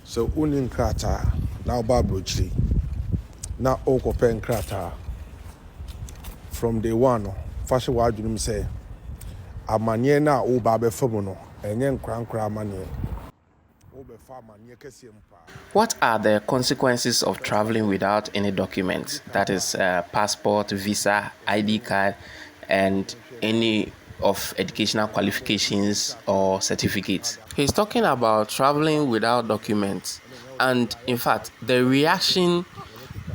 So unin krata now babrochri na okopen krata from day one fashion wadunum say amanye na o ba be famu no enye nkran amanye o be fa amanye kesiem pa. What are the consequences of traveling without any documents? That is, passport, visa, ID card, and any of educational qualifications or certificates. He's talking about traveling without documents, and in fact, the reaction,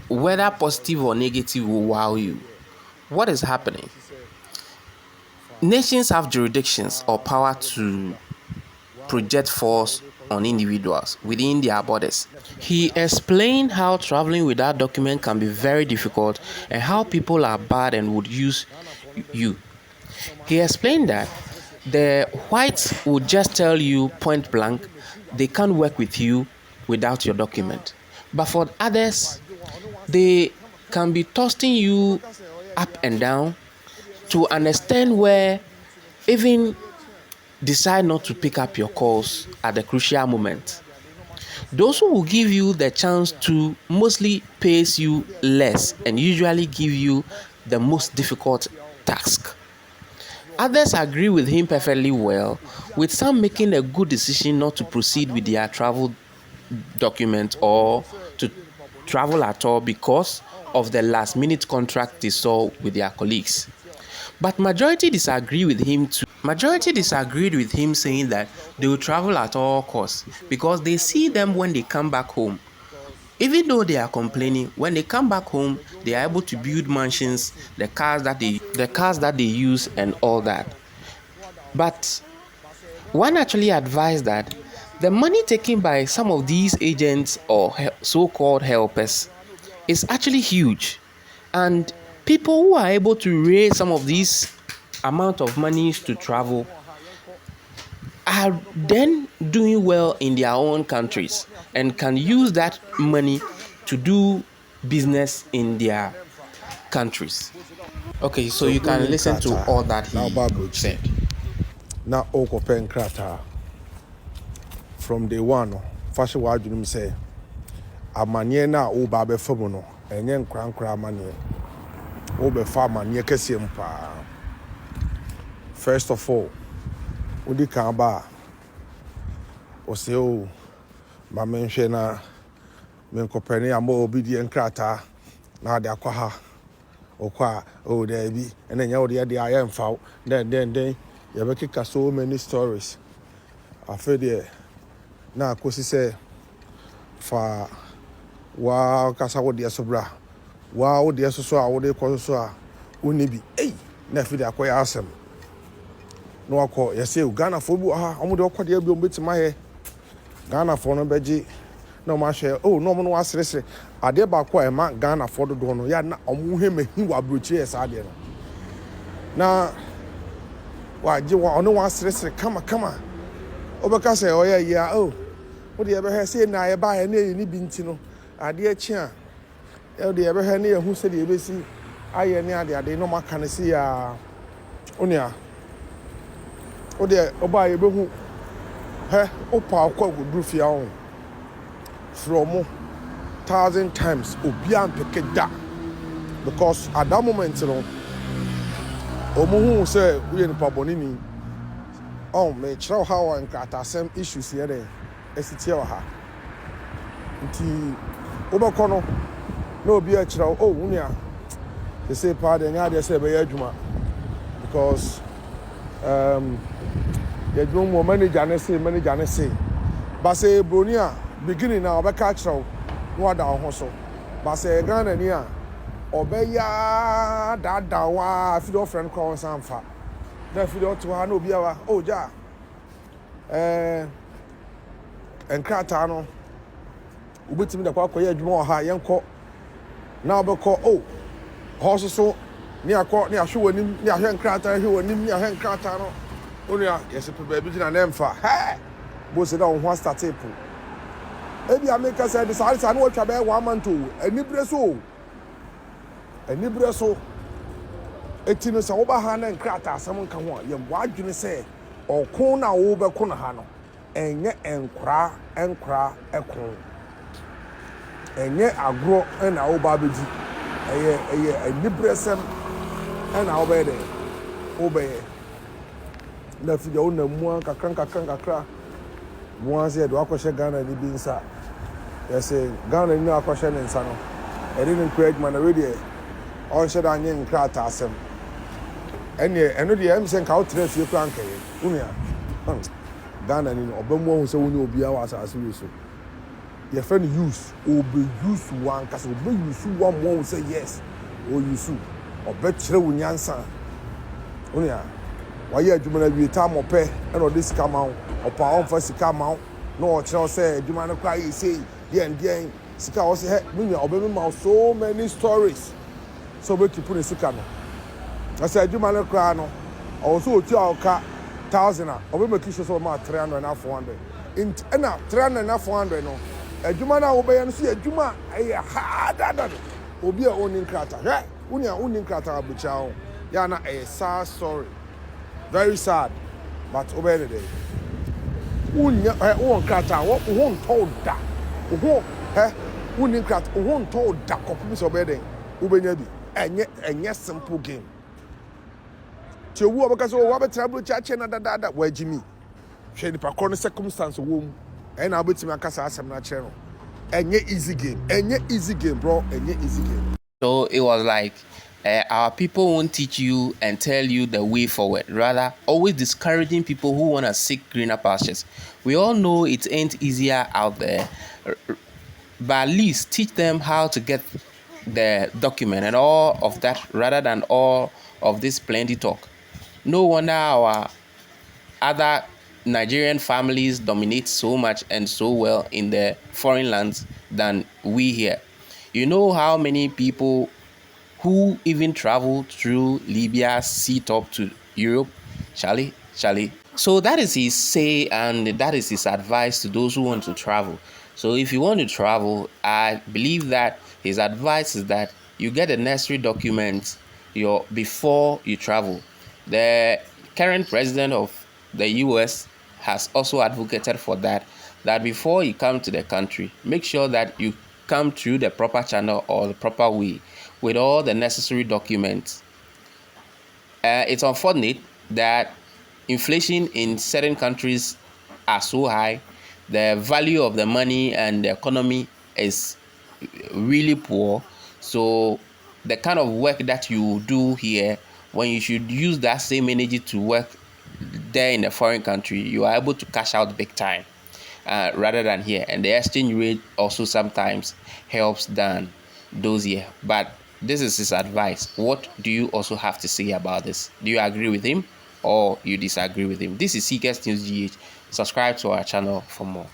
whether positive or negative, will wow you. What is happening? Nations have jurisdictions or power to project force on individuals within their borders. He explained how traveling without document can be very difficult and how people are bad and would use you. He explained that the whites would just tell you point blank they can't work with you without your document. But for others, they can be tossing you up and down to understand where even decide not to pick up your calls at the crucial moment. Those who will give you the chance to mostly pays you less and usually give you the most difficult task. Others agree with him perfectly well, with some making a good decision not to proceed with their travel document or to travel at all because of the last minute contract they saw with their colleagues. But majority disagreed with him too. Majority disagreed with him, saying that they will travel at all costs because they see them when they come back home. Even though they are complaining, when they come back home, they are able to build mansions, the cars that they use, and all that. But one actually advised that the money taken by some of these agents or so-called helpers is actually huge, and people who are able to raise some of these amount of money to travel are then doing well in their own countries and can use that money to do business in their countries. Okay, so you can listen to all that he said. Na okopen krata from day one fashion wadunum say amanye na o ba be famu no enye nkran amanye o be fa amanye kesiem pa. First of all, udi kan ba o se o ma menhwe na menkopene amo obi die nkrata na ade akwa ha okwa o there bi enenya o de aye mfa den you be kika so many stories afa there na akosi say fa wa kasa wo de so bra wa wo de so a wo de ko so a oni bi na fi de akoya asem no akọ yesi Ghana fo bu ha omo de okọ de bi obetima he Ghana fo no beji na ma hwe no mo no asresre ade ba ko e ma Ghana fo do no ya na omo heme hi wa brochi e sa de no na wa ji wa ono wa asresre kama obeka se oya ya o de ebe he se na ye ba he na ni bi nti no ade achi a e de ebe he na ye hu se de ebe si aye ni ade no maka ne si ya onia o de oba ye be hu he opa akwa godru fia on from 1,000 times obi am peke da because at that moment no omo hu say we ni paboni ni me chiro how and katasem issues here dey esiti o ha nti obako no na obi a chiro unia they say pardon ya dey say be adwuma because the drum manager ne say but say bronia beginning now obeka chiro no ada ho so but say Ghana ni a obeya dada wa fi do friend ko sanfa na fi do to ha na obi awa ja enkrata no ubetimi da kwa koye adwuma ha yenko na obeko hoso so ni akọ ni ahwe wanim ni ahwe nkrata ahwe wanim ni ahwe nkrata no onia yesi pe ba bi gina na emfa bo se da ho start tape ebi ameka say this alisa no watwa be 1 month anibere so etino sa wo ba ha na nkrata asem nka ho yem wadwene say okon na wo be ko na ha no ɛnyɛ nkora ɛko ɛnyɛ agorɔ ɛna woba abɛgyi ɛyɛ anibrɛsɛm ɛna wobɛyɛ dɛ wobɛyɛ na afei deɛ wonam mu nkakra mu ase yɛde wakɔhyɛ Ghana ni bi nsa yɛsɛ Ghana ni na wakɔhyɛ ne nsa no ɛde ne nkura adwuma na wedeɛ ɔnhyɛ da anyɛ nkrataa asɛm ɛno deɛ ɛm sɛ nka wotrɛ fie kora nkɛyɛ wonua Ghana ni no ɔbɛ mu ɔhu sɛ wo ne obiara wɔ asase wei so yɛfrɛ no use use one kasa use one more say yes use ɔbɛkyerɛ wo nyansa wonua wayɛ adwuma no awie tam ɔpɛ ɛna ɔde sika ma wo ɔpa ɔmfa sika ma wo na ɔkyerɛ wo sɛ adwuma no koraa yɛ sei deɛn sika wɔ sɛ menua ɔbɛmi ma wo so many stories sɛ ɔbɛkipu ne sika no na sɛ adwuma no koraa no ɔwɔ sɛ ɔtua ɔka 1,000 a ɔbɛmaki sure sɛ ɔma 300 na 400 ɛna 300 na 400 no adwuma no a wobɛyɛ no so yɛ adwuma a ɛyɛ haadada no obi a ɔnni nkrata hwɛ wonea wonni nkrata abɛkyia ho yɛ na ɛyɛ sad story very sad but wobɛyɛ ne dɛ wowɔ nkrata wo ho ntɔw da wo ho wonni nkrata wo ho ntɔw da kɔpem sɛ wobɛyɛ dɛn wobɛnya bi ɛnyɛ simple game tí owu a bɛka sɛ ɔwɔ abɛtena aburokyi akyɛ na dadaada wɔagyi mi hwɛ nipa korɔ no circumstance wɔ mu ɛna wobɛtumi aka saa asɛm no akyerɛ no ɛnyɛ easy game bro ɛnyɛ easy game. So it was like our people won't teach you and tell you the way forward, rather always discouraging people who want to seek greener pastures. We all know it ain't easier out there, but at least teach them how to get the document and all of that rather than all of this plenty talk. No wonder our other Nigerian families dominate so much and so well in the foreign lands than we here. You know how many people who even travel through Libya sea top to Europe? Charlie. So that is his say and that is his advice to those who want to travel. So if you want to travel, I believe that his advice is that you get the necessary documents before you travel. The current president of the US has also advocated for that before you come to the country, make sure that you come through the proper channel or the proper way with all the necessary documents. It's unfortunate that inflation in certain countries are so high, the value of the money and the economy is really poor. So the kind of work that you do here, when you should use that same energy to work there in a foreign country, you are able to cash out big time rather than here. And the exchange rate also sometimes helps than those here. But this is his advice. What do you also have to say about this? Do you agree with him or you disagree with him? This is Seekers News GH. Subscribe to our channel for more.